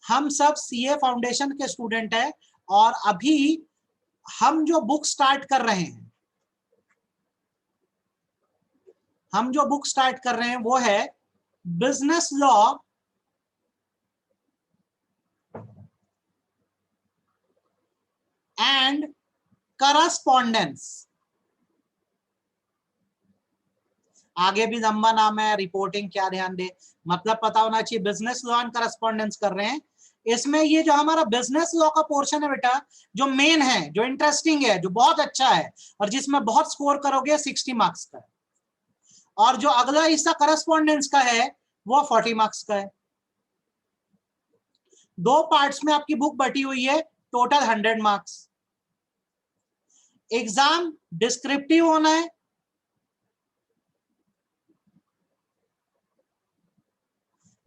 हम सब CA foundation के स्टूडेंट हैं और अभी हम जो बुक स्टार्ट कर रहे हैं, वो है बिजनेस लॉ एंड करस्पॉन्डेंस। आगे भी लंबा नाम है, रिपोर्टिंग क्या, ध्यान दे, मतलब पता होना चाहिए। बिजनेस लॉ एंड करस्पॉन्डेंस कर रहे हैं। इसमें ये जो हमारा बिजनेस लॉ का पोर्शन है बेटा, जो मेन है, जो इंटरेस्टिंग है, जो बहुत अच्छा है और जिसमें बहुत स्कोर करोगे 60 मार्क्स का है, और जो अगला हिस्सा करस्पॉन्डेंस का है वो 40 मार्क्स का है। 2 पार्ट्स में आपकी बुक बटी हुई है, टोटल 100 मार्क्स। एग्जाम डिस्क्रिप्टिव होना है,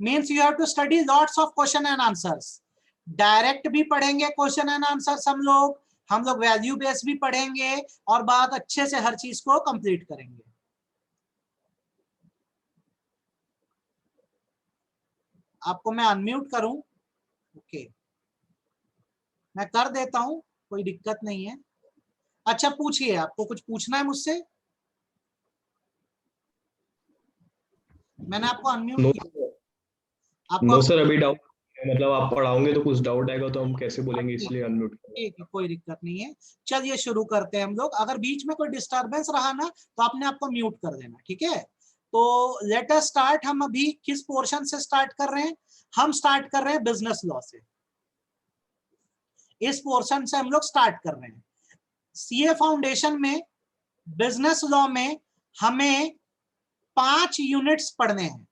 means you have to study lots of question and answers. Direct भी पढ़ेंगे क्वेश्चन एंड आंसर्स हम लोग वैल्यू बेस भी पढ़ेंगे और बहुत अच्छे से हर चीज को कंप्लीट करेंगे। आपको मैं अनम्यूट करूं? ओके, मैं कर देता हूं, कोई दिक्कत नहीं है। अच्छा पूछिए, आपको कुछ पूछना है मुझसे? मैंने आपको अनम्यूट किया। आपको नो सर, अभी डाउट, मतलब आप पढ़ाओगे तो कुछ डाउट आएगा तो हम कैसे बोलेंगे, इसलिए अनम्यूट। ठीक है, कोई दिक्कत नहीं है। चलिए शुरू करते हैं हम लोग। अगर बीच में कोई डिस्टरबेंस रहा ना तो आपने आपको म्यूट कर देना, ठीक है? तो लेट अस स्टार्ट। हम अभी किस पोर्शन से स्टार्ट कर रहे हैं? हम स्टार्ट कर रहे हैं बिजनेस लॉ से। इस पोर्शन से हम लोग स्टार्ट कर रहे हैं। सीए फाउंडेशन में बिजनेस लॉ में हमें 5 यूनिट्स पढ़ने हैं।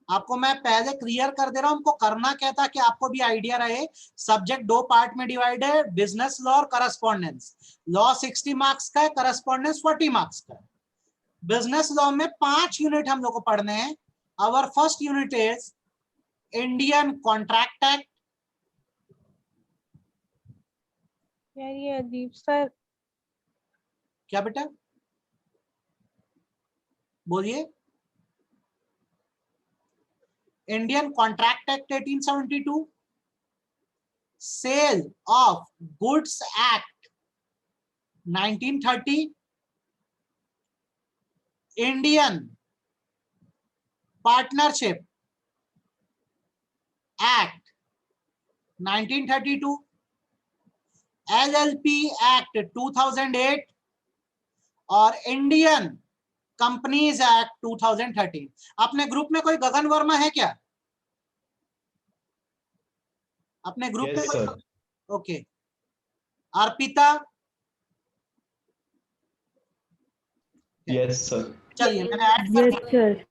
आपको मैं पहले क्लियर कर दे रहा हूं, हमको करना क्या था कि आपको भी आइडिया रहे। सब्जेक्ट 2 पार्ट में डिवाइड है, बिजनेस लॉ और करस्पॉन्डेंस। लॉ 60 मार्क्स का है, करस्पॉन्डेंस 40 मार्क्स का है। बिजनेस लॉ में 5 यूनिट हम लोग को पढ़ने हैं। Our first unit is Indian contract act. यार ये अजीब सर। क्या बेटा बोलिए? Indian contract act 1872, sale of goods act 1930, Indian partnership act 1932, LLP act 2008 और इंडियन कंपनीज एक्ट 2013। अपने ग्रुप में कोई गगन वर्मा है क्या? अपने ग्रुप में कोई? ओके, अर्पिता? Yes sir. चलिए मैंने ऐड कर दिया।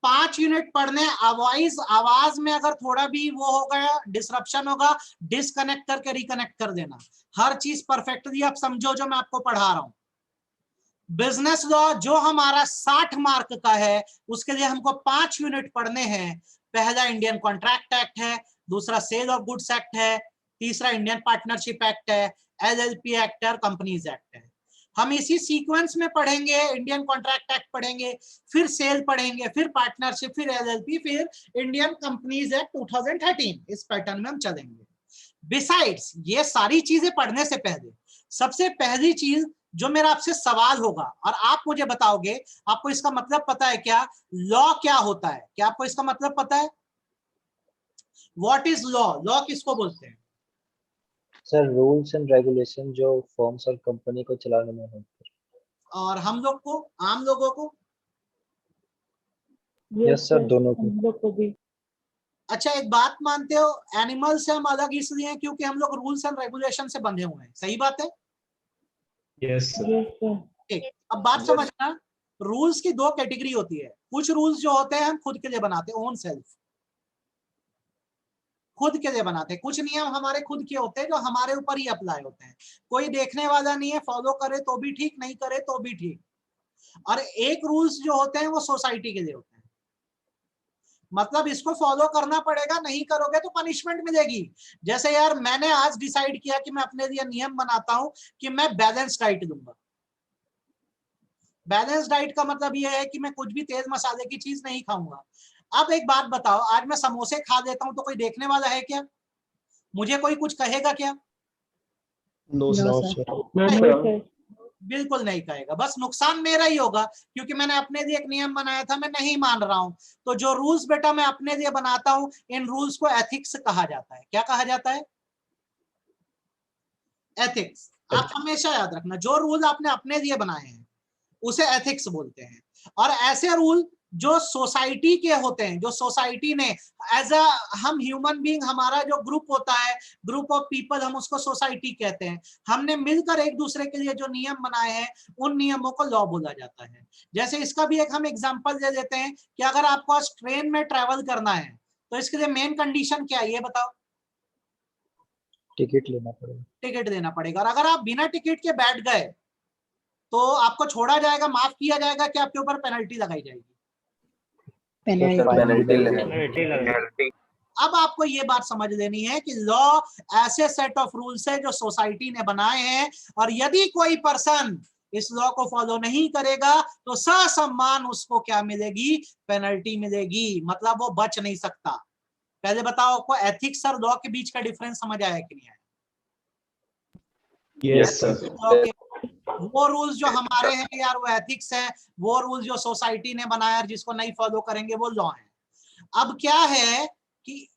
5 यूनिट पढ़ने। आवाज में अगर थोड़ा भी वो हो गया, डिसरप्शन होगा, डिसकनेक्ट करके रिकनेक्ट कर देना। हर चीज परफेक्टली आप समझो जो मैं आपको पढ़ा रहा हूं। बिजनेस लॉ जो हमारा 60 मार्क का है, उसके लिए हमको 5 यूनिट पढ़ने हैं। पहला इंडियन कॉन्ट्रैक्ट एक्ट है, दूसरा सेल ऑफ गुड्स एक्ट है, तीसरा इंडियन पार्टनरशिप एक्ट है, एलएलपी एक्ट है और कंपनीज एक्ट है। हम इसी सीक्वेंस में पढ़ेंगे। इंडियन कॉन्ट्रैक्ट एक्ट पढ़ेंगे, फिर सेल पढ़ेंगे, फिर पार्टनरशिप, फिर एलएलपी, फिर इंडियन कंपनीज एक्ट 2013। इस पैटर्न में हम चलेंगे। बिसाइड्स ये सारी चीजें पढ़ने से पहले सबसे पहली चीज जो मेरा आपसे सवाल होगा, और आप मुझे बताओगे आपको इसका मतलब पता है क्या? लॉ क्या होता है? क्या आपको इसका मतलब पता है? What is law? लॉ किसको बोलते हैं? सर रूल्स एंड रेगुलेशन जो फर्म्स और कंपनी को चलाने में है। और हम लोग को, आम लोगों को? यस सर, दोनों को भी। अच्छा एक बात मानते हो, एनिमल से हम अलग इसलिए हैं क्योंकि हम लोग रूल्स एंड रेगुलेशन से बंधे हुए हैं। सही बात है? Yes sir. ठीक, अब बात समझना। रूल्स की 2 कैटेगरी होती है। कुछ रूल्स जो होते हैं हम खुद के लिए बनाते हैं, ओन सेल्फ, खुद के लिए बनाते हैं। कुछ नियम हमारे खुद के होते हैं जो हमारे ऊपर ही अप्लाई होते हैं, कोई देखने वाला नहीं है, फॉलो करे तो भी ठीक, नहीं करे तो भी ठीक। और एक रूल्स जो होते हैं वो सोसाइटी के लिए होते हैं, मतलब इसको फॉलो करना पड़ेगा, नहीं करोगे तो पनिशमेंट मिलेगी। जैसे यार मैंने आज डिसाइड किया कि मैं अपने लिए नियम बनाता हूं कि मैं बैलेंस डाइट लूंगा। बैलेंस डाइट का मतलब ये है कि मैं कुछ भी तेज मसाले की चीज नहीं खाऊंगा। अब एक बात बताओ, आज मैं समोसे खा लेता हूं तो कोई देखने वाला है क्या? मुझे कोई कुछ कहेगा क्या? No no sir. Sir. No, sir. बिल्कुल नहीं कहेगा, बस नुकसान मेरा ही होगा, क्योंकि मैंने अपने लिए एक नियम बनाया था, मैं नहीं मान रहा हूं। तो जो रूल्स बेटा मैं अपने लिए बनाता हूं, इन रूल्स को एथिक्स कहा जाता है। क्या कहा जाता है? एथिक्स। आप हमेशा याद रखना, जो रूल आपने अपने लिए बनाए हैं उसे एथिक्स बोलते हैं। और ऐसे रूल जो सोसाइटी के होते हैं, जो सोसाइटी ने एज अ, हम ह्यूमन बीइंग, हमारा जो ग्रुप होता है, ग्रुप ऑफ पीपल, हम उसको सोसाइटी कहते हैं। हमने मिलकर एक दूसरे के लिए जो नियम बनाए हैं, उन नियमों को लॉ बोला जाता है। जैसे इसका भी एक हम एग्जांपल दे देते हैं कि अगर आपको आज ट्रेन में ट्रेवल करना है तो इसके लिए मेन कंडीशन क्या है, ये बताओ। टिकट लेना पड़ेगा। टिकट देना पड़ेगा। और अगर आप बिना टिकट के बैठ गए तो आपको छोड़ा जाएगा, माफ किया जाएगा, कि आपके ऊपर पेनल्टी लगाई जाएगी? पेनल्टी। अब आपको ये बात समझ लेनी है कि लॉ ऐसे सेट ऑफ रूल्स है जो सोसाइटी ने बनाए हैं, और यदि कोई पर्सन इस लॉ को फॉलो नहीं करेगा तो ससम्मान उसको क्या मिलेगी? पेनल्टी मिलेगी। मतलब वो बच नहीं सकता। पहले बताओ, आपको एथिक्स और लॉ के बीच का डिफरेंस समझ आया कि नहीं आया? Yes sir. लॉ वो रूल्स जो हमारे हैं यार, वो एथिक्स है। वो रूल्स जो सोसाइटी ने बनाया, जिसको नहीं फॉलो करेंगे वो लॉ है। अब क्या है कि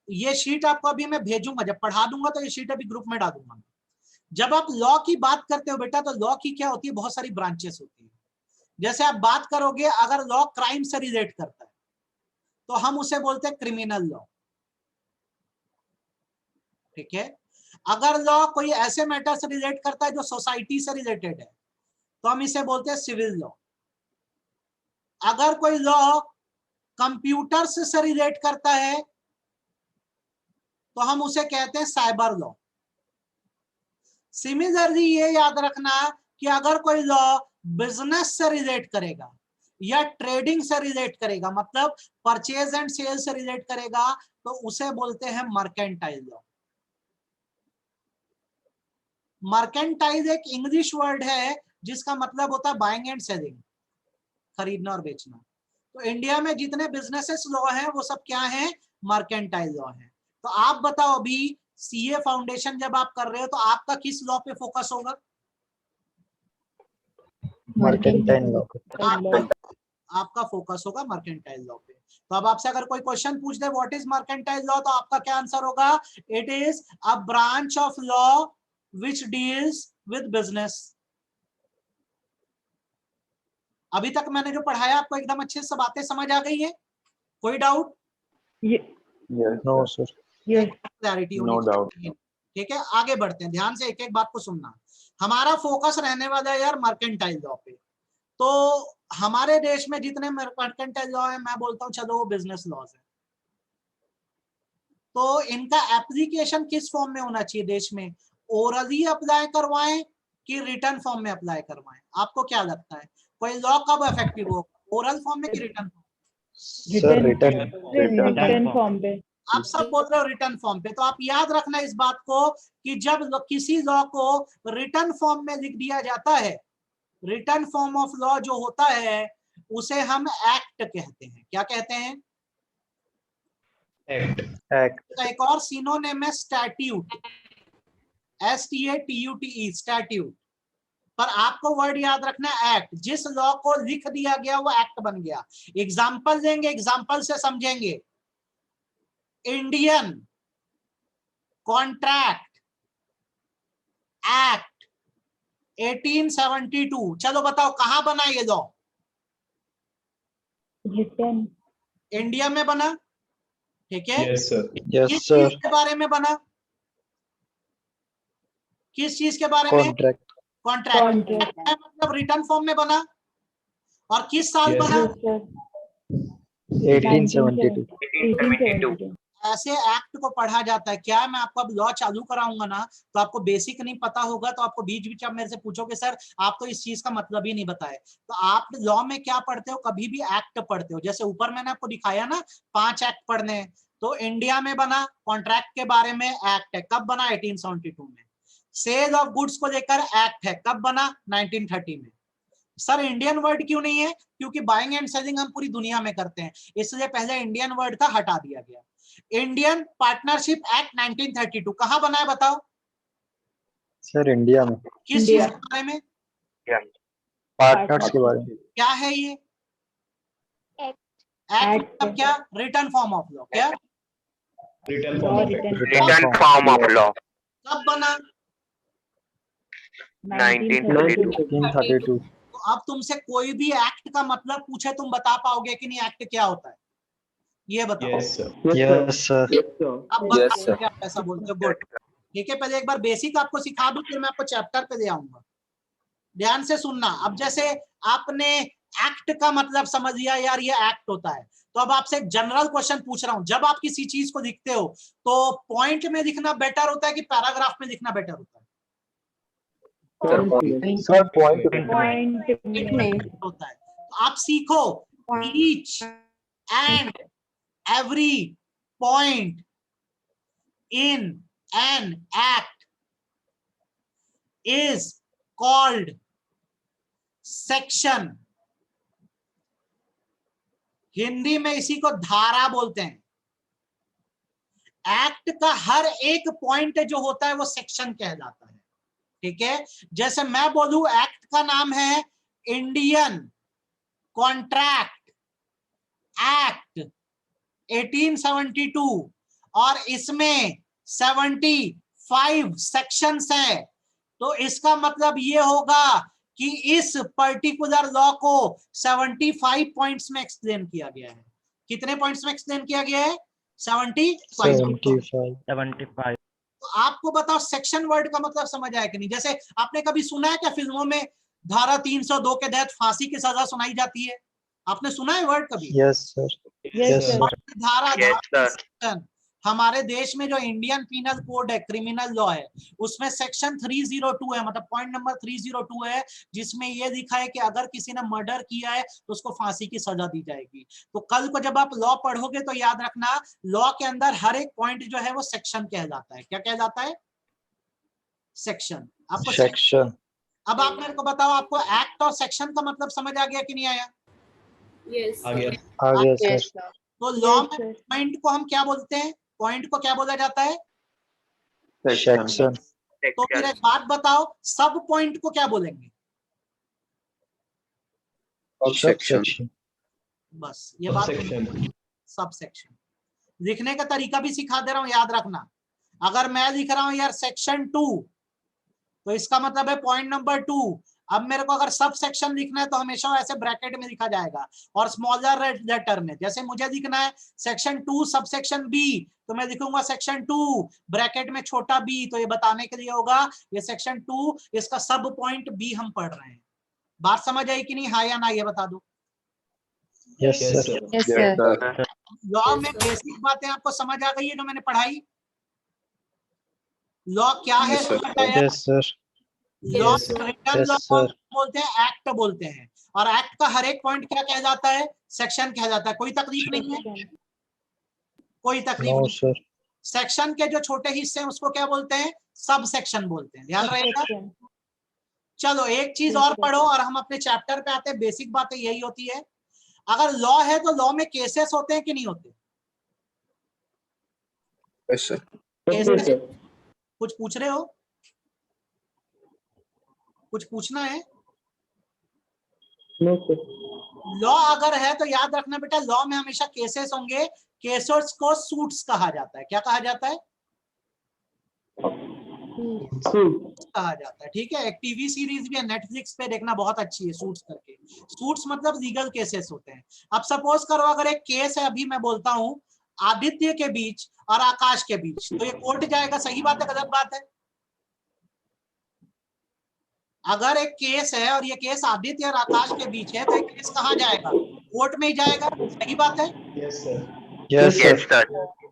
ये शीट आपको अभी मैं भेजूंगा, जब पढ़ा दूंगा तो ये शीट अभी ग्रुप में डालूंगा। जब आप लॉ की बात करते हो बेटा, तो लॉ की क्या होती है? बहुत सारी ब्रांचेस होती है। जैसे आप बात करोगे, अगर लॉ क्राइम से रिलेट करता है तो हम उसे बोलते हैं क्रिमिनल लॉ। ठीक है। अगर लॉ कोई ऐसे मैटर से रिलेट करता है जो सोसाइटी से रिलेटेड है तो हम इसे बोलते हैं सिविल लॉ। अगर कोई लॉ कंप्यूटर से रिलेट करता है तो हम उसे कहते हैं साइबर लॉ। सिमिलरली ये याद रखना कि अगर कोई लॉ बिजनेस से रिलेट करेगा या ट्रेडिंग से रिलेट करेगा, मतलब परचेज एंड सेल से रिलेट करेगा, तो उसे बोलते हैं मर्केंटाइल लॉ। मर्केंटाइल एक इंग्लिश वर्ड है जिसका मतलब होता है बाइंग एंड सेलिंग, खरीदना और बेचना। तो इंडिया में जितने बिजनेसेस लॉ हैं वो सब क्या हैं? मर्केंटाइल लॉ हैं। तो आप बताओ, अभी सीए फाउंडेशन जब आप कर रहे हो तो आपका किस लॉ पे फोकस होगा? Mercantile law. आपका फोकस होगा मर्केंटाइल लॉ पे। तो अब आपसे अगर कोई क्वेश्चन पूछ दे व्हाट इज मर्केंटाइल लॉ, तो आपका क्या आंसर होगा? It is a branch of law which deals with business. अभी तक मैंने जो पढ़ाया आपको एकदम अच्छे से बातें समझ आ गई है? कोई डाउट? No sir. क्लैरिटी होनी चाहिए। ठीक है, आगे बढ़ते हैं, ध्यान से एक एक बात को सुनना। हमारा फोकस रहने वाला है यार मर्केंटाइल लॉ पे। तो हमारे देश में जितने मर्केंटाइल लॉ है, मैं बोलता हूँ चलो वो बिजनेस लॉज है। तो इनका एप्लीकेशन किस फॉर्म में होना चाहिए देश में? ओरली अप्लाई करवाएं कि रिटर्न फॉर्म में अप्लाई करवाएं? आपको क्या लगता है, कोई लॉ कब इफेक्टिव होगा, ओरल फॉर्म में कि return form? Sir return form पे। आप सब बोल रहे हो रिटर्न फॉर्म पे। तो आप याद रखना इस बात को कि जब किसी लॉ को रिटर्न फॉर्म में लिख दिया जाता है, रिटर्न फॉर्म ऑफ लॉ जो होता है उसे हम एक्ट कहते हैं। क्या कहते हैं? एक्ट। एक और सिनोनिम है स्टैट्यूट, STATUTE, स्टैट्यूट। पर आपको वर्ड याद रखना एक्ट। जिस लॉ को लिख दिया गया वो एक्ट बन गया। एग्जाम्पल देंगे, एग्जाम्पल से समझेंगे। इंडियन कॉन्ट्रैक्ट एक्ट 1872, चलो बताओ कहां बना ये लॉ? रिटर्न। इंडिया में बना। ठीक है। Yes sir. यस किस सर। चीज के बारे में बना? किस चीज के बारे में? कॉन्ट्रैक्ट। कॉन्ट्रैक्ट। मतलब रिटर्न फॉर्म में बना। और किस साल Yes, बना? sir. 1872। ऐसे एक्ट को पढ़ा जाता है। क्या मैं आपको अब लॉ चालू कराऊंगा ना, तो आपको बेसिक नहीं पता होगा, तो आपको बीच बीच आप मेरे से पूछोगे सर आप तो इस चीज का मतलब ही नहीं बताए। तो आप लॉ में क्या पढ़ते हो? कभी भी एक्ट पढ़ते हो। जैसे ऊपर मैंने आपको दिखाया ना 5 एक्ट पढ़ने हैं। तो इंडिया में बना कॉन्ट्रैक्ट के बारे में एक्ट है, कब बना? 1872 में। सेल ऑफ गुड्स को लेकर एक्ट है, कब बना? 1930 में। सर इंडियन वर्ड क्यों नहीं है? क्योंकि बाइंग एंड सेलिंग हम पूरी दुनिया में करते हैं, इसलिए पहले इंडियन वर्ड का हटा दिया गया। इंडियन पार्टनरशिप एक्ट 1932 कहाँ बना है बताओ? सर इंडिया में। किस चीज के बारे में? पार्टनर्स के बारे में। क्या है ये? एक्ट मतलब क्या? Return form of law. क्या? Return form of return form of law. कब बना? 1932। तो अब तुमसे कोई भी एक्ट का मतलब पूछे, तुम बता पाओगे कि नहीं एक्ट क्या होता है? ये बताओ। Yes sir. Yes sir. अब बताओ क्या ऐसा बोलते हो? गुड, ठीक है। पहले एक बार बेसिक आपको सिखा दूं, फिर मैं आपको चैप्टर पे ले आऊंगा। ध्यान से सुनना। अब जैसे आपने एक्ट का मतलब समझ लिया, यार ये एक्ट होता है, तो अब आपसे एक जनरल क्वेश्चन पूछ रहा हूं। जब आप किसी चीज को लिखते हो तो पॉइंट में लिखना बेटर होता है कि पैराग्राफ में लिखना बेटर होता है? सर पॉइंट में होता है। तो आप सीखो, each and every point in an act is called section। Hindi में इसी को धारा बोलते हैं। एक्ट का हर एक पॉइंट जो होता है वो सेक्शन कहलाता है, ठीक है। जैसे मैं बोलूं एक्ट का नाम है इंडियन कॉन्ट्रैक्ट एक्ट 1872 और इसमें 75 सेक्शंस हैं, तो इसका मतलब ये होगा कि इस पर्टिकुलर लॉ को 75 पॉइंट्स में एक्सप्लेन किया गया है। कितने पॉइंट्स में एक्सप्लेन किया गया है? 75। तो आपको बताओ सेक्शन वर्ड का मतलब समझ आया कि नहीं? जैसे आपने कभी सुना है क्या फिल्मों में धारा 302 के तहत फांसी की सजा सुनाई जाती है? आपने सुना है वर्ड कभी? Yes sir. Yes sir. धारा हमारे देश में जो इंडियन पीनल कोड है, क्रिमिनल लॉ है, उसमें सेक्शन 302 है, मतलब पॉइंट नंबर 302 है, जिसमें यह लिखा है कि अगर किसी ने मर्डर किया है तो उसको फांसी की सजा दी जाएगी। तो कल को जब आप लॉ पढ़ोगे तो याद रखना, लॉ के अंदर हर एक पॉइंट जो है वो सेक्शन कहलाता है। क्या कहलाता है? सेक्शन। आपको सेक्शन। अब आप मेरे को बताओ, आपको एक्ट और सेक्शन का मतलब समझ आ गया कि नहीं आया? आ गया। आ गया सर। तो लॉ में पॉइंट को हम क्या बोलते हैं? पॉइंट को क्या बोला जाता है? सेक्शन। तो फिर एक बात बताओ, सब पॉइंट को क्या बोलेंगे? सेक्शन। बस ये बात। Sub section. लिखने का तरीका भी सिखा दे रहा हूं, याद रखना। अगर मैं लिख रहा हूं यार सेक्शन 2, तो इसका मतलब है पॉइंट नंबर 2। अब मेरे को अगर सब सेक्शन लिखना है तो हमेशा ऐसे ब्रैकेट में लिखा जाएगा और स्मॉलर लेटर में। जैसे मुझे लिखना है सेक्शन 2 सब सेक्शन बी, तो मैं लिखूंगा सेक्शन 2 ब्रैकेट में छोटा बी, तो ये बताने के लिए होगा ये सेक्शन 2, इसका सब पॉइंट बी हम पढ़ रहे हैं। बात समझ आई कि नहीं? हाँ या ना ये बता दो। Yes sir. लॉ में बेसिक बातें आपको समझ आ गई है जो मैंने पढ़ाई? लॉ क्या है? Yes sir. Law return law बोलते हैं, एक्ट बोलते हैं, और एक्ट का हर एक पॉइंट क्या कहलाता है? सेक्शन कहलाता है। कोई तकलीफ नहीं है? कोई तकलीफ नहीं। सर। सेक्शन के जो छोटे हिस्से हैं उसको क्या बोलते हैं? सब सेक्शन बोलते हैं। ध्यान रहेगा। चलो एक चीज और पढ़ो और हम अपने चैप्टर पे आते हैं। बेसिक बातें यही होती है। अगर लॉ है तो लॉ में केसेस होते हैं कि नहीं होते? केसेस। कुछ पूछ रहे हो? कुछ पूछना है? लॉ अगर है तो याद रखना बेटा, लॉ में हमेशा केसेस होंगे। केसेस को सूट्स कहा जाता है। क्या कहा जाता है? कहा जाता है, ठीक है। एक टीवी सीरीज भी है नेटफ्लिक्स पे, देखना बहुत अच्छी है, सूट्स करके। सूट्स मतलब लीगल केसेस होते हैं। अब सपोज करो अगर एक केस है, अभी मैं बोलता हूं आदित्य के बीच और आकाश के बीच, तो ये कोर्ट जाएगा। सही बात है गलत बात है? अगर एक केस है और ये केस आदित्य और आकाश के बीच है तो एक केस कहाँ जाएगा? कोर्ट में ही जाएगा। सही बात है? Yes sir. Yes sir.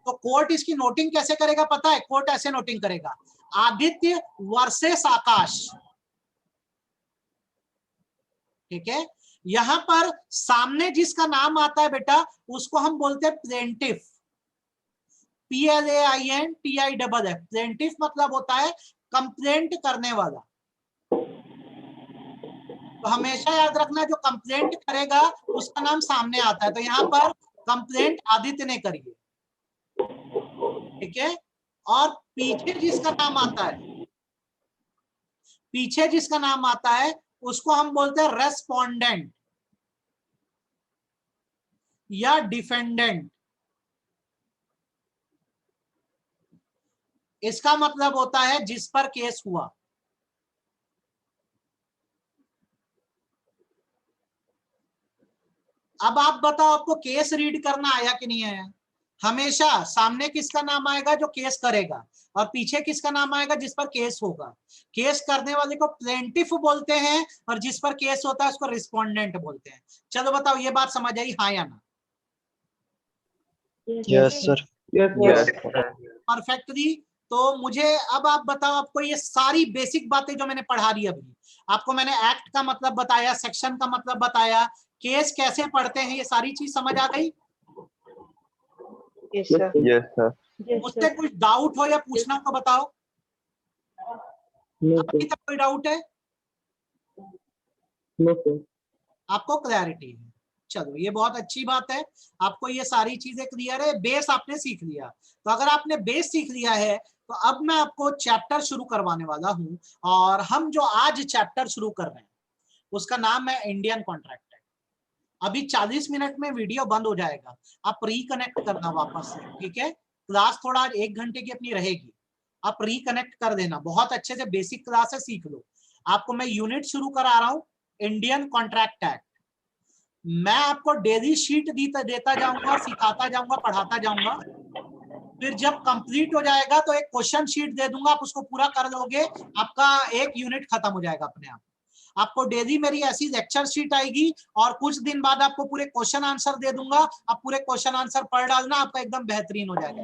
तो कोर्ट इसकी नोटिंग कैसे करेगा पता है? कोर्ट ऐसे नोटिंग करेगा, आदित्य वर्सेस आकाश, ठीक है। यहां पर सामने जिसका नाम आता है बेटा उसको हम बोलते हैं प्लेंटिफ। PLAINTIFF। प्लेंटिफ मतलब होता है कंप्लेंट करने वाला। तो हमेशा याद रखना जो कंप्लेंट करेगा उसका नाम सामने आता है। तो यहाँ पर कंप्लेंट आदित्य ने करी है, ठीक है। और पीछे जिसका नाम आता है, पीछे जिसका नाम आता है उसको हम बोलते हैं रेस्पोंडेंट या डिफेंडेंट। इसका मतलब होता है जिस पर केस हुआ। अब आप बताओ आपको केस रीड करना आया कि नहीं आया? हमेशा सामने किसका नाम आएगा? जो केस करेगा, और पीछे किसका नाम आएगा? जिस पर केस होगा। केस करने वाले को प्लेंटिफ बोलते हैं और जिस पर केस होता है उसको रिस्पोंडेंट बोलते हैं। चलो बताओ ये बात समझ आई, हाँ या ना? Yes sir. Yes. परफेक्टली। तो मुझे अब आप बताओ, आपको ये सारी बेसिक बातें जो मैंने पढ़ा दी अभी, आपको मैंने एक्ट का मतलब बताया, सेक्शन का मतलब बताया, केस कैसे पढ़ते हैं, ये सारी चीज समझ आ गई? Yes, sir. मुझसे कुछ डाउट हो या पूछना हो तो बताओ। अभी तक कोई डाउट है? आपको क्लैरिटी है? चलो ये बहुत अच्छी बात है, आपको ये सारी चीजें क्लियर है, बेस आपने सीख लिया। तो अगर आपने बेस सीख लिया है तो अब मैं आपको चैप्टर शुरू करवाने वाला हूं, और हम जो आज चैप्टर शुरू कर रहे हैं उसका नाम है इंडियन कॉन्ट्रैक्ट एक्ट। अभी 40 मिनट में वीडियो बंद हो जाएगा, आप रिकनेक्ट करना वापस से, ठीक है। क्लास थोड़ा 1 घंटे की अपनी रहेगी, आप रिकनेक्ट कर देना, बहुत अच्छे से बेसिक क्लास है, सीख लो। आपको मैं यूनिट शुरू करा रहा हूं, इंडियन कॉन्ट्रैक्ट एक्ट। मैं आपको डेली शीट देता जाऊंगा, सिखाता जाऊंगा, पढ़ाता जाऊंगा। फिर जब कंप्लीट हो जाएगा तो एक क्वेश्चन शीट दे दूंगा, आप उसको पूरा कर लोगे, आपका एक यूनिट खत्म हो जाएगा अपने आप। आपको डेली मेरी ऐसी लेक्चर शीट आएगी और कुछ दिन बाद आपको पूरे क्वेश्चन आंसर दे दूंगा, आप पूरे क्वेश्चन आंसर पढ़ डालना, आपका एकदम बेहतरीन हो जाएगा।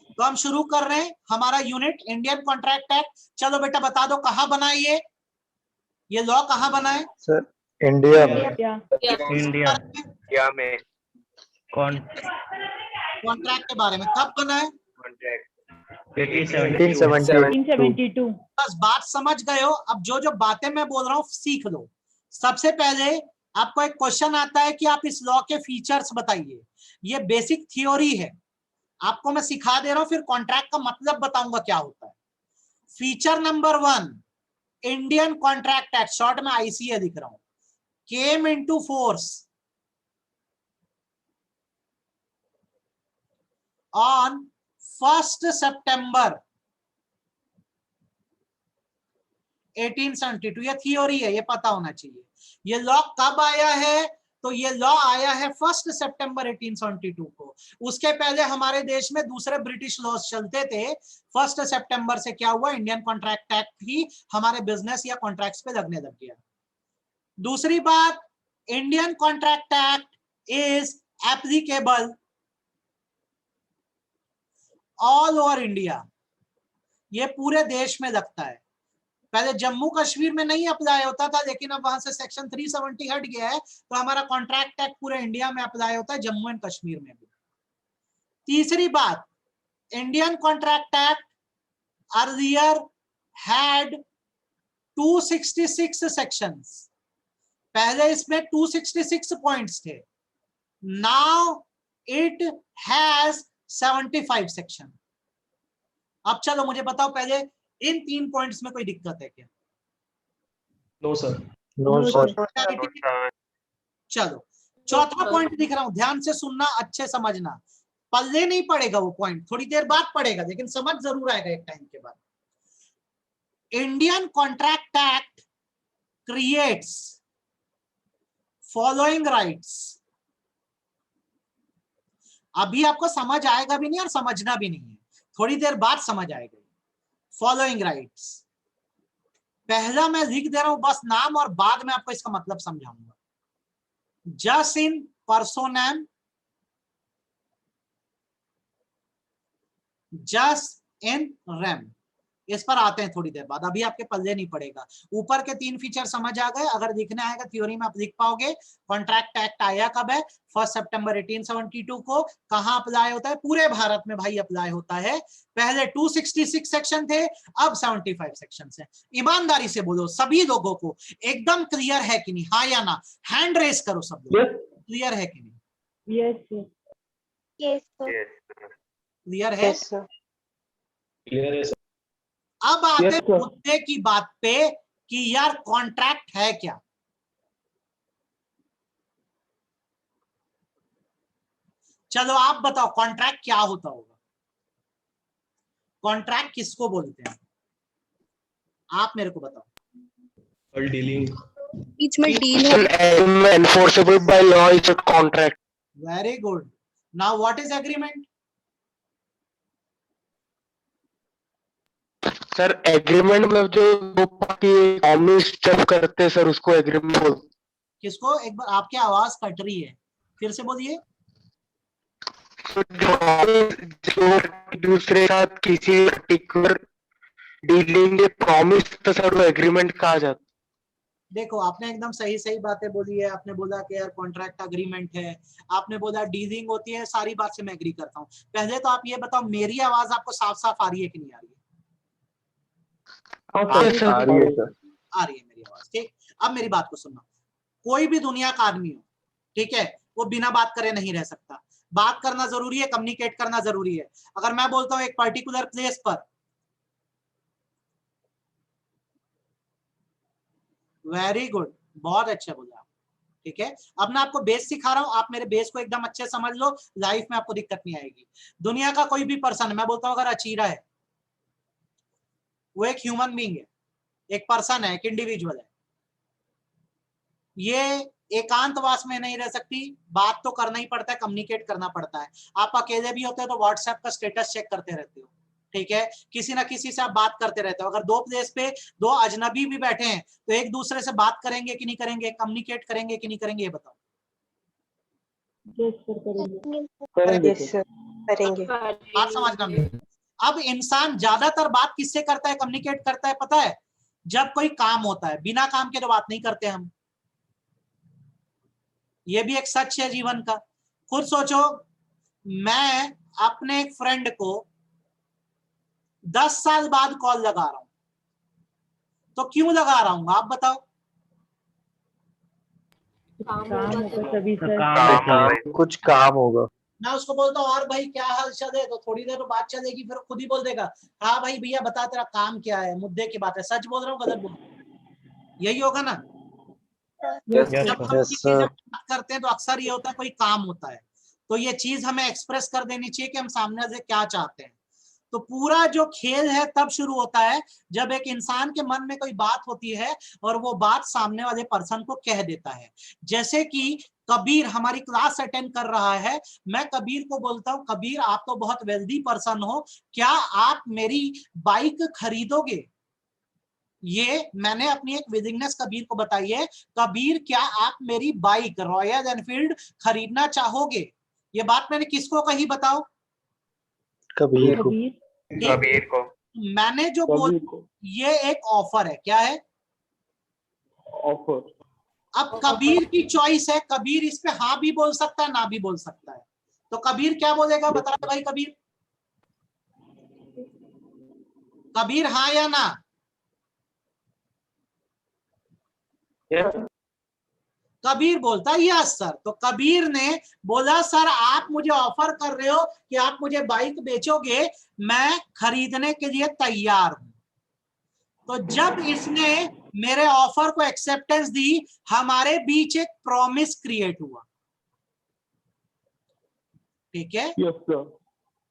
तो हम शुरू कर रहे हैं हमारा यूनिट इंडियन कॉन्ट्रैक्ट एक्ट। चलो बेटा बता दो कहाँ बना है ये लॉ कहाँ बना है? सर इंडिया में। इंडिया क्या में कॉन्ट्रैक्ट के बारे में कब बना है? कॉन्ट्रैक्ट 1872। बस बात समझ गए हो। अब जो जो बातें मैं बोल रहा हूँ सीख लो। सबसे पहले आपको एक क्वेश्चन आता है कि आप इस लॉ के फीचर्स बताइए। ये बेसिक थ्योरी है, आपको मैं सिखा दे रहा हूं, फिर कॉन्ट्रैक्ट का मतलब बताऊंगा क्या होता है। Feature number 1, Indian contract act, short में आईसीए लिख रहा हूं, केम इनटू फोर्स ऑन 1 सितंबर 1872। ये थ्योरी है, ये पता होना चाहिए। ये लॉ कब आया है? तो ये लॉ आया है 1 सितंबर 1872 को। उसके पहले हमारे देश में दूसरे ब्रिटिश लॉज चलते थे। 1 सितंबर से क्या हुआ? इंडियन कॉन्ट्रैक्ट एक्ट ही हमारे बिजनेस या कॉन्ट्रैक्ट्स पे लगने लग गया। दूसरी बात, Indian contract act is applicable all over India, ये पूरे देश में लगता है। पहले जम्मू कश्मीर में नहीं अप्लाई होता था, लेकिन अब वहां से सेक्शन 370 हट गया है, तो हमारा कॉन्ट्रैक्ट एक्ट पूरे इंडिया में अप्लाई होता है, जम्मू एंड कश्मीर में भी। तीसरी बात, Indian contract act earlier had 266 sections. पहले इसमें 266 पॉइंट्स थे, नाउ इट हैज 75 सेक्शन। अब चलो मुझे बताओ पहले इन 3 पॉइंट्स में कोई दिक्कत है क्या? No sir. No sir. चलो चौथा पॉइंट दिख रहा हूं, ध्यान से सुनना, अच्छे समझना। पल्ले नहीं पड़ेगा वो पॉइंट, थोड़ी देर बाद पड़ेगा, लेकिन समझ जरूर आएगा एक टाइम के बाद। Indian contract act creates following rights. अभी आपको समझ आएगा भी नहीं और समझना भी नहीं है, थोड़ी देर बाद समझ आएगा। फॉलोइंग राइट्स, पहला मैं लिख दे रहा हूं बस नाम, और बाद में आपको इसका मतलब समझाऊंगा। जस इन पर्सोनम, जस इन रेम। इस पर आते हैं थोड़ी देर बाद, अभी आपके पल्ले नहीं पड़ेगा। ऊपर के 3 फीचर समझ आ गए, अगर लिखना आएगा थ्योरी में आप लिख पाओगे। कॉन्ट्रैक्ट एक्ट आया कब है? 1 सितंबर 1872 को। कहां अप्लाई होता है? पूरे भारत में भाई अप्लाई होता है। पहले 266 सेक्शन थे, अब 75 सेक्शन है। ईमानदारी से बोलो सभी लोगों को एकदम क्लियर है कि नहीं? हाँ या ना? हैंड रेस करो सब लोग, क्लियर है कि नहीं? Yes sir. Yes, sir. Yes. Clear है? Yes, sir. क्लियर है सर? अब आते Yes, sir. मुद्दे की बात पे कि यार कॉन्ट्रैक्ट है क्या। चलो आप बताओ कॉन्ट्रैक्ट क्या होता होगा? कॉन्ट्रैक्ट किसको बोलते हैं? आप मेरे को बताओ। डीलिंग। बीच में डील हो enforceable by law is a contract. Very good. Now what is agreement? Sir agreement में जो दो पार्टी प्रॉमिस जब करते हैं सर उसको एग्रीमेंट बोलते किसको? एक बार, आपकी आवाज कट रही है, फिर से बोलिए। हैं। जो दूसरे के साथ किसी पर्टिकुलर डीलिंग के प्रॉमिस तो सर वो एग्रीमेंट कहा जाता है। देखो आपने एकदम सही सही बातें बोली है। आपने बोला कि यार कॉन्ट्रैक्ट अग्रीमेंट है, आपने बोला डीलिंग होती है, सारी बात से मैं एग्री करता हूँ। पहले तो आप ये बताओ मेरी आवाज आपको साफ साफ आ रही है कि नहीं आ रही है? आ रही है सर। आ रही है मेरी आवाज, ठीक। अब मेरी बात को सुनना। कोई भी दुनिया का आदमी हो, ठीक है, वो बिना बात करे नहीं रह सकता। बात करना जरूरी है, कम्युनिकेट करना जरूरी है। अगर मैं बोलता हूं एक पर्टिकुलर प्लेस पर, वेरी गुड, बहुत अच्छा बोला, ठीक है। अब मैं आपको बेस सिखा रहा हूं, आप मेरे बेस को एकदम अच्छे समझ लो, लाइफ में आपको दिक्कत नहीं आएगी। दुनिया का कोई भी पर्सन, मैं बोलता हूं अगर अचीरा है, वो एक ह्यूमन बीइंग है, एक पर्सन है, एक इंडिविजुअल है। ये एकांतवास में नहीं रह सकती, बात तो करना ही पड़ता है, कम्युनिकेट करना पड़ता है। आप अकेले भी होते हो तो व्हाट्सएप का स्टेटस चेक करते रहते हो, ठीक है, किसी ना किसी से आप बात करते रहते हो। अगर दो प्लेस पे दो अजनबी भी बैठे हैं तो एक दूसरे से बात करेंगे कि नहीं करेंगे, कम्युनिकेट करेंगे कि नहीं करेंगे, ये बताओ। यस सर करेंगे। करेंगे Yes, sir. करेंगे। बात समझना मेरी। अब इंसान ज्यादातर बात किससे करता है, कम्युनिकेट करता है, पता है? जब कोई काम होता है, बिना काम के तो बात नहीं करते हम। ये भी एक सच है जीवन का। खुद सोचो, मैं अपने एक फ्रेंड को 10 साल बाद कॉल लगा रहा हूं, तो क्यों लगा रहा हूं आप बताओ? काम होगा तभी सर। कुछ काम होगा। मैं उसको बोलता हूँ और भाई क्या हाल चाल है, तो थोड़ी देर तो बात चलेगी, फिर खुद ही बोल देगा हाँ भाई भैया बता तेरा काम क्या है, मुद्दे की बात है। सच बोल रहा हूँ गलत बोल रहा हूं? यही होगा ना? जब हम किसी से बात करते हैं तो अक्सर ये होता है कोई काम होता है, तो ये चीज हमें एक्सप्रेस कर देनी चाहिए कि हम सामने से क्या चाहते हैं। तो पूरा जो खेल है तब शुरू होता है जब एक इंसान के मन में कोई बात होती है और वो बात सामने वाले पर्सन को कह देता है। जैसे कि कबीर हमारी क्लास अटेंड कर रहा है, मैं कबीर को बोलता हूँ कबीर आप तो बहुत वेल्दी पर्सन हो, क्या आप मेरी बाइक खरीदोगे? ये मैंने अपनी एक विलिंगनेस कबीर को बताई है। कबीर क्या आप मेरी बाइक रॉयल एनफील्ड खरीदना चाहोगे? ये बात मैंने किसको कही बताओ? कबीर को। कबीर को। मैंने जो बोल, ये एक ऑफर है, क्या है? ऑफर। अब कबीर की चॉइस है, कबीर इस पे हाँ भी बोल सकता है, ना भी बोल सकता है। तो कबीर क्या बोलेगा बता भाई? कबीर, कबीर हाँ या ना? कबीर बोलता है यस सर। तो कबीर ने बोला सर आप मुझे ऑफर कर रहे हो कि आप मुझे बाइक बेचोगे, मैं खरीदने के लिए तैयार हूं। तो जब इसने मेरे ऑफर को एक्सेप्टेंस दी, हमारे बीच एक प्रॉमिस क्रिएट हुआ, ठीक है? Yes sir.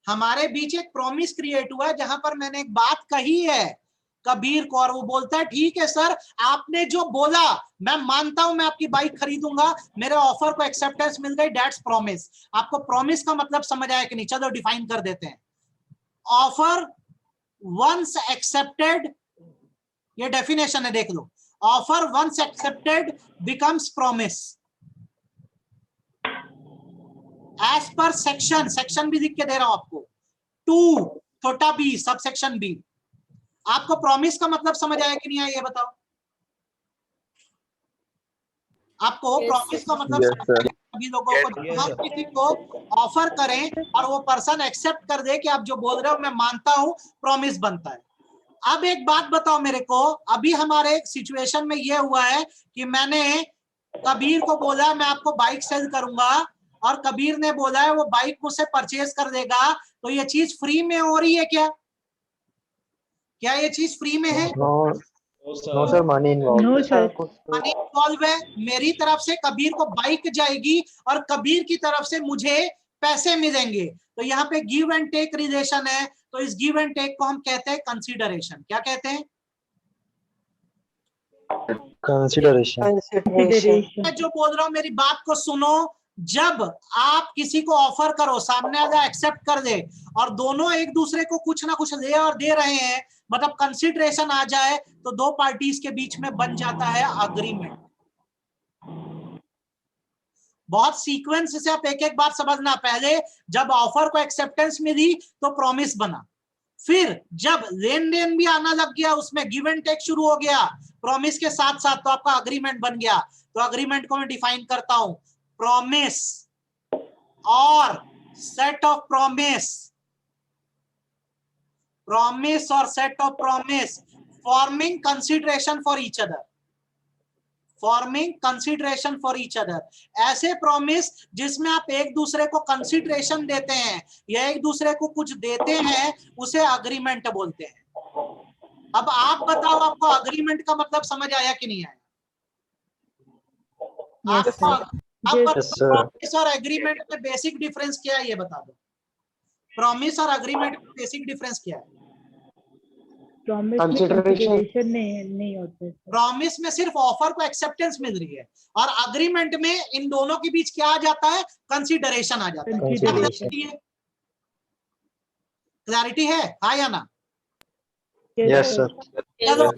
हमारे बीच एक प्रॉमिस क्रिएट हुआ जहां पर मैंने एक बात कही है कबीर को, और वो बोलता है ठीक है सर आपने जो बोला मैं मानता हूं, मैं आपकी बाइक खरीदूंगा, मेरे ऑफर को एक्सेप्टेंस मिल गई, दैट्स प्रॉमिस। आपको प्रॉमिस का मतलब समझ आया कि नहीं? चलो डिफाइन कर देते हैं। ऑफर वंस एक्सेप्टेड, ये डेफिनेशन है, देख लो। Offer once accepted becomes promise as per section, section भी लिख के दे रहा हूं आपको, 2 छोटा बी सब सेक्शन बी, आपको प्रॉमिस का मतलब समझ आया कि नहीं आया, ये बताओ। आपको प्रॉमिस का मतलब समझ आया? सभी लोगों को जब हम किसी को ऑफर करें और वो पर्सन एक्सेप्ट कर दे कि आप जो बोल रहे हो मैं मानता हूं, प्रॉमिस बनता है। अब एक बात बताओ मेरे को, अभी हमारे सिचुएशन में ये हुआ है कि मैंने कबीर को बोला मैं आपको बाइक सेल करूंगा, और कबीर ने बोला है वो बाइक मुझसे परचेज कर देगा, तो ये चीज फ्री में हो रही है क्या? क्या ये चीज फ्री में है? No sir, money involve. No sir, money involve है। मेरी तरफ से कबीर को बाइक जाएगी और कबीर की तरफ से मुझे पैसे मिलेंगे, तो यहाँ पे गिव एंड टेक रिलेशन है। तो इस गिव एंड टेक को हम कहते हैं कंसीडरेशन। क्या कहते हैं? कंसिडरेशन। मैं जो बोल रहा हूं मेरी बात को सुनो। जब आप किसी को ऑफर करो, सामने वाला एक्सेप्ट कर दे और दोनों एक दूसरे को कुछ ना कुछ ले और दे रहे हैं, मतलब कंसीडरेशन आ जाए, तो दो पार्टीज के बीच में बन जाता है अग्रीमेंट। बहुत सीक्वेंस से आप एक एक बात समझना। पहले जब ऑफर को एक्सेप्टेंस मिली तो प्रॉमिस बना, फिर जब लेन देन भी आना लग गया, उसमें गिव एंड टेक शुरू हो गया प्रॉमिस के साथ साथ, तो आपका अग्रीमेंट बन गया। तो अग्रीमेंट को मैं डिफाइन करता हूं, प्रॉमिस और सेट ऑफ प्रॉमिस, प्रॉमिस और set of promise forming consideration for each other, forming consideration for each other. ऐसे प्रॉमिस जिसमें आप एक दूसरे को कंसीडरेशन देते हैं या एक दूसरे को कुछ देते हैं, उसे अग्रीमेंट बोलते हैं। अब आप बताओ, आपको अग्रीमेंट का मतलब समझ आया कि नहीं आया? प्रॉमिस और एग्रीमेंट में बेसिक डिफरेंस क्या है, ये बता दो। प्रॉमिस और अग्रीमेंट में बेसिक डिफरेंस क्या है? प्रॉमिस में कंसीडरेशन नहीं होते। प्रॉमिस में सिर्फ ऑफर को एक्सेप्टेंस मिल रही है, और अग्रीमेंट में इन दोनों के बीच क्या आ जाता है? कंसीडरेशन आ जाता है। क्लैरिटी है, हाँ या ना? Yes sir. चलो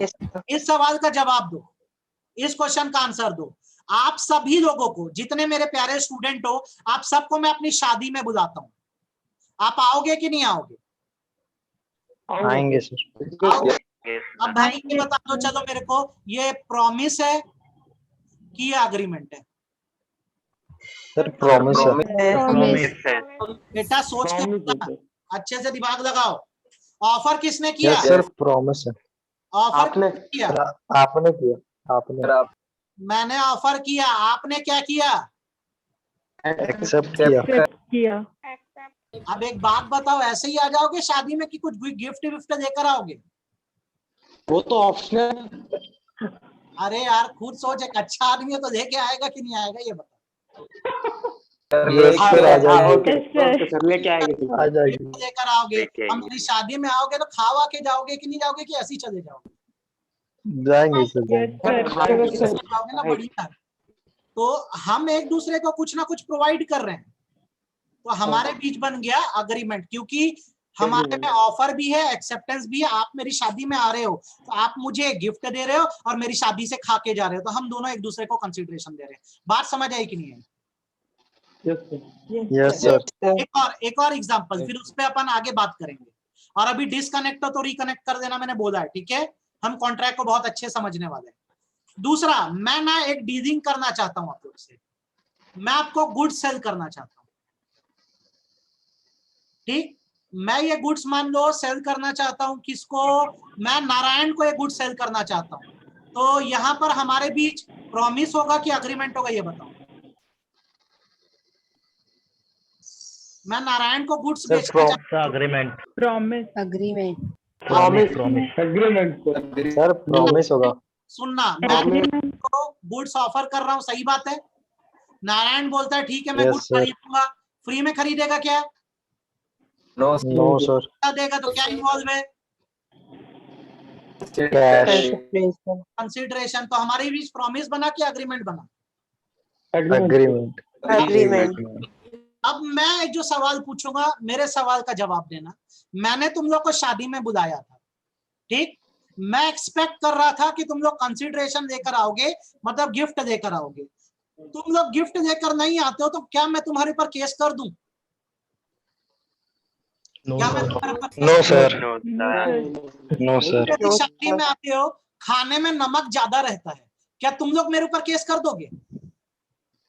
इस सवाल का जवाब दो, इस क्वेश्चन का आंसर दो। आप सभी लोगों को, जितने मेरे प्यारे स्टूडेंट हो, आप सबको मैं अपनी शादी में बुलाता हूं। आप आओगे कि नहीं आओगे? आएंगे सर। आओगे? अब भाई ये बता दो चलो मेरे को, ये प्रॉमिस है कि ये अग्रीमेंट है? सर प्रॉमिस है। प्रॉमिस है। बेटा सोच के बता, अच्छे से दिमाग लगाओ। ऑफर किसने किया? यस सर, प्रॉमिस है। ऑफर आपने किया? आपने किया। आपने मैंने ऑफर किया, आपने क्या किया? एक्सेप्ट किया। अब एक बात बताओ, ऐसे ही आ जाओगे शादी में कि कुछ गिफ्ट विफ्ट लेकर आओगे? वो तो ऑप्शनल। अरे यार खुद सोच, एक अच्छा आदमी है तो लेके आएगा कि नहीं आएगा, ये बताओ। लेके आ जाएगी। लेकर आओगे, हम मेरी शादी में आओगे तो खावा के जाओगे कि नहीं जाओगे, कि ऐसे ही चले जाओगे? जाएंगे सर। ना बढ़िया। तो हम एक दूसरे को कुछ ना कुछ प्रोवाइड कर रहे हैं, तो हमारे बीच बन गया अग्रीमेंट, क्योंकि हमारे में ऑफर भी है, एक्सेप्टेंस भी है। आप मेरी शादी में आ रहे हो तो आप मुझे गिफ्ट दे रहे हो और मेरी शादी से खा के जा रहे हो, तो हम दोनों एक दूसरे को कंसीडरेशन दे रहे हैं। बात समझ आई कि नहीं है? Yes sir. एक और एग्जांपल, फिर उस पर अपन आगे बात करेंगे। और अभी डिसकनेक्ट हो तो रिकनेक्ट कर देना, मैंने बोला है, ठीक है? हम कॉन्ट्रैक्ट को बहुत अच्छे समझने वाले हैं। दूसरा, मैं ना एक डीलिंग करना चाहता हूं आप लोग से, मैं आपको गुड्स सेल करना चाहता हूं, ठीक? मैं ये गुड्स मान लो सेल करना चाहता हूं, किसको? मैं नारायण को ये गुड्स सेल करना चाहता हूं। तो यहां पर हमारे बीच प्रॉमिस होगा कि अग्रीमेंट होगा, ये बताओ। मैं नारायण को गुड्स बेचना चाहता हूं। अग्रीमेंट। प्रॉमिस सर प्रॉमिस होगा। सुनना, मैं को गुड्स ऑफर कर रहा हूं, सही बात है। नारायण बोलता है ठीक है मैं गुड्स खरीदूंगा, फ्री में खरीदेगा क्या? No sir. देगा तो क्या इन्वॉल्व है? कैश। कंसीडरेशन। तो हमारे बीच प्रॉमिस बना कि अग्रीमेंट बना? अग्रीमेंट। अब मैं जो सवाल पूछूंगा, मेरे सवाल का जवाब देना। मैंने तुम लोग को शादी में बुलाया था, ठीक? मैं एक्सपेक्ट कर रहा था कि तुम लोग कंसीडरेशन लेकर आओगे, मतलब गिफ्ट लेकर आओगे। तुम लोग गिफ्ट लेकर नहीं आते हो तो क्या मैं तुम्हारे ऊपर केस कर दूं? नो क्या मैं सर, तुम्हारे ऊपर no case sir, no no sir sir. No sir, यदि शादी में आते हो, खाने में नमक ज्यादा रहता है, क्या तुम लोग मेरे ऊपर केस कर दोगे?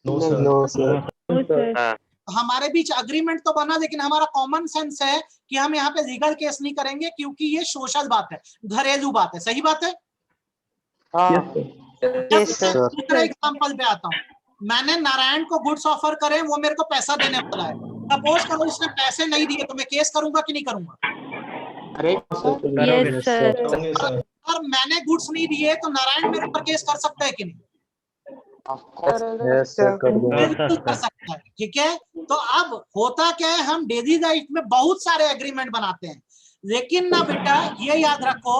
No sir, no sir, no sir. हमारे बीच अग्रीमेंट तो बना, लेकिन हमारा कॉमन सेंस है कि हम यहाँ पे लीगल केस नहीं करेंगे, क्योंकि ये सोशल बात है, घरेलू बात है। सही बात है? Yes, sir. दूसरे एग्जांपल पे आता हूँ। मैंने नारायण को गुड्स ऑफर करे, वो मेरे को पैसा देने वाला है। सपोज करो उसने पैसे नहीं दिए, तो मैं केस करूंगा कि नहीं करूंगा? Yes sir. करोगे सर, और मैंने गुड्स नहीं दिए तो नारायण मेरे ऊपर केस कर सकता है कि नहीं? यस सर, कर दूंगा। बिल्कुल कर सकता है। ठीक है, तो अब होता क्या है, हम डेली लाइफ में बहुत सारे एग्रीमेंट बनाते हैं, लेकिन ना बेटा ये याद रखो,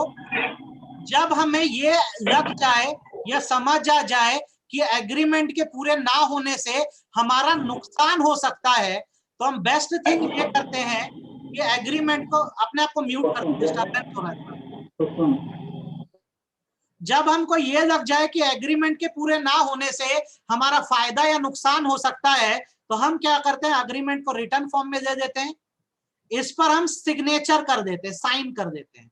जब हमें ये लग जाए या समझ आ जाए कि एग्रीमेंट के पूरे ना होने से हमारा नुकसान हो सकता है, तो हम बेस्ट थिंग ये करते हैं कि एग्रीमेंट को, अपने आप को म्यूट कर दो, डिस्टर्बेंस हो रहा है। जब हमको ये लग जाए कि एग्रीमेंट के पूरे ना होने से हमारा फायदा या नुकसान हो सकता है, तो हम क्या करते हैं, एग्रीमेंट को रिटर्न फॉर्म में दे देते हैं, इस पर हम सिग्नेचर कर देते हैं, साइन कर देते हैं।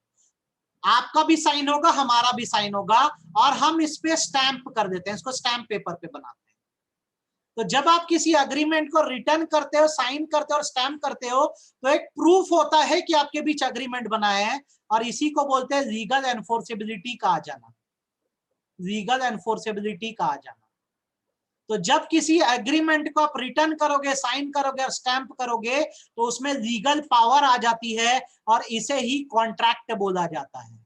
आपका भी साइन होगा, हमारा भी साइन होगा, और हम इस पे स्टैंप कर देते हैं, इसको स्टैंप पेपर पे बनाते हैं। तो जब आप किसी एग्रीमेंट को रिटर्न करते हो, साइन करते हो और स्टैंप करते हो, तो एक प्रूफ होता है कि आपके बीच एग्रीमेंट बनाए हैं, और इसी को बोलते हैं लीगल एनफोर्सेबिलिटी कहा जाना, लीगल एनफोर्सेबिलिटी कहा जाना। तो जब किसी एग्रीमेंट को आप रिटर्न करोगे, साइन करोगे और स्टैंप करोगे, तो उसमें लीगल पावर आ जाती है, और इसे ही कॉन्ट्रैक्ट बोला जाता है,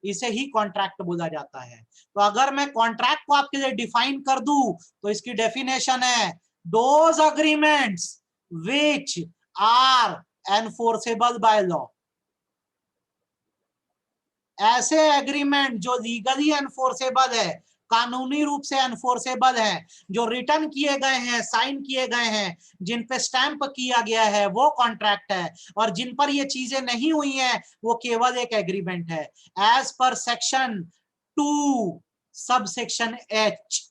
इसे ही कॉन्ट्रैक्ट बोला जाता है। तो अगर मैं कॉन्ट्रैक्ट को आपके लिए डिफाइन कर दूं, तो इसकी डेफिनेशन है, those agreements which are enforceable by law. ऐसे एग्रीमेंट जो लीगली एनफोर्सेबल है, कानूनी रूप से एनफोर्सेबल है, जो रिटर्न किए गए हैं, साइन किए गए हैं, जिन पे स्टैंप किया गया है, वो कॉन्ट्रैक्ट है, और जिन पर ये चीजें नहीं हुई हैं, वो केवल एक एग्रीमेंट है। As per section 2 sub section H।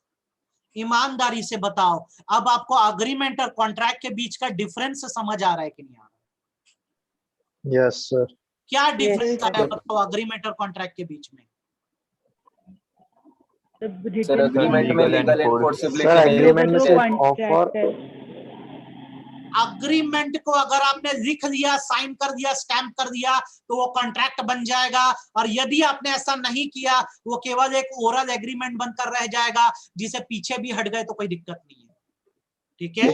ईमानदारी से बताओ, अब आपको एग्रीमेंट और कॉन्ट्रैक्ट के बीच का डिफरेंस समझ आ रहा है कि नहीं आ रहा? Yes sir. क्या डिफरेंस आ रहा है बताओ एग्रीमेंट और कॉन्ट्रैक्ट के बीच में? सर एग्रीमेंट में लीगल एनफोर्सेबिलिटी सर, नहीं एग्रीमेंट में तो सिर्फ कॉन्ट्रैक्ट ऑफर, है। अग्रीमेंट को अगर आपने लिख लिया, साइन कर दिया, स्टैंप कर दिया, तो वो कॉन्ट्रैक्ट बन जाएगा, और यदि आपने ऐसा नहीं किया, वो केवल एक ओरल एग्रीमेंट बनकर रह जाएगा, जिसे पीछे भी हट गए तो कोई दिक्कत नहीं है। ठीक है,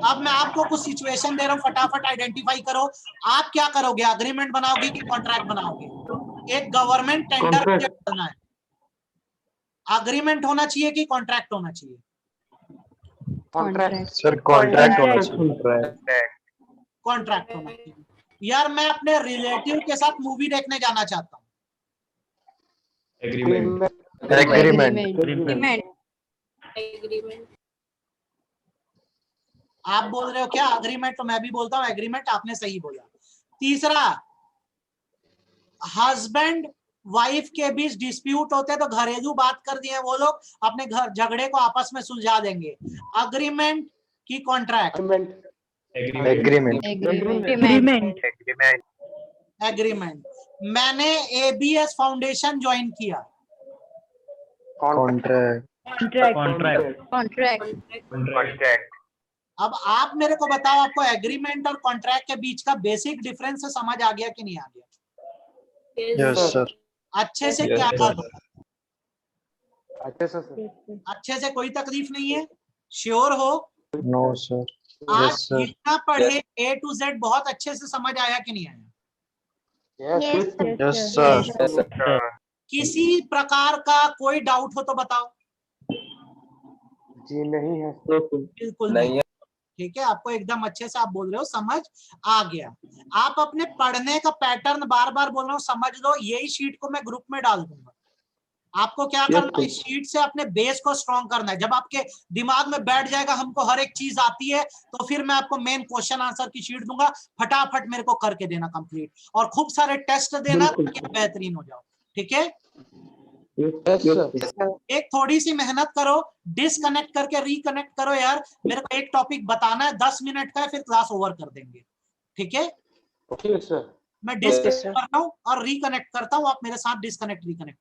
अब मैं आपको कुछ सिचुएशन दे रहा हूं, फटाफट आइडेंटिफाई करो। आप क्या करोगे, एग्रीमेंट बनाओगे कि कॉन्ट्रैक्ट बनाओगे? एक गवर्नमेंट टेंडर करना है, एग्रीमेंट होना चाहिए कि कॉन्ट्रैक्ट होना चाहिए? Contract. सर कॉन्ट्रैक्ट होना चाहिए। कॉन्ट्रैक्ट होना चाहिए। यार मैं अपने रिलेटिव के साथ मूवी देखने जाना चाहता हूँ, एग्रीमेंट, एग्रीमेंट, आप बोल रहे हो क्या एग्रीमेंट? तो मैं भी बोलता हूँ एग्रीमेंट, आपने सही बोला। तीसरा, हस्बैंड वाइफ के बीच डिस्प्यूट होते हैं, तो घरेलू बात कर दिए वो लोग, अपने घर झगड़े को आपस में सुलझा देंगे। एग्रीमेंट की कॉन्ट्रैक्ट? Agreement, agreement. एग्रीमेंट। मैंने ABS फाउंडेशन ज्वाइन किया, कॉन्ट्रैक्ट, कॉन्ट्रैक्ट। अब आप मेरे को बताओ, आपको एग्रीमेंट और कॉन्ट्रैक्ट के बीच का बेसिक डिफरेंस समझ आ गया कि नहीं आ गया? Yes sir. अच्छे से Yes, क्या sir. कर, अच्छे से कोई तकलीफ नहीं है? श्योर हो? No sir. आज यस सर। जितना पढ़े A to Z बहुत अच्छे से समझ आया कि नहीं आया? Yes sir. किसी प्रकार का कोई डाउट हो तो बताओ। जी नहीं है। बिल्कुल नहीं है। ठीक है, आपको एकदम अच्छे से आप बोल रहे हो, समझ आ गया। आप अपने पढ़ने का पैटर्न, बार बार बोल रहा हूँ, समझ लो। यही शीट को मैं ग्रुप में डाल दूंगा। आपको क्या करना है, शीट से अपने बेस को स्ट्रॉन्ग करना है। जब आपके दिमाग में बैठ जाएगा हमको हर एक चीज आती है, तो फिर मैं आपको मेन क्वेश्चन आंसर की शीट दूंगा, फटाफट मेरे को करके देना कंप्लीट, और खूब सारे टेस्ट देना ताकि बेहतरीन हो जाओ। ठीक है, एक थोड़ी सी मेहनत करो, डिसकनेक्ट करके रिकनेक्ट करो। यार मेरे को एक टॉपिक बताना है, 10 मिनट का है, फिर क्लास ओवर कर देंगे। ठीक है, मैं डिस्कनेक्ट करता हूँ और रिकनेक्ट करता हूँ, आप मेरे साथ डिस्कनेक्ट रिकनेक्ट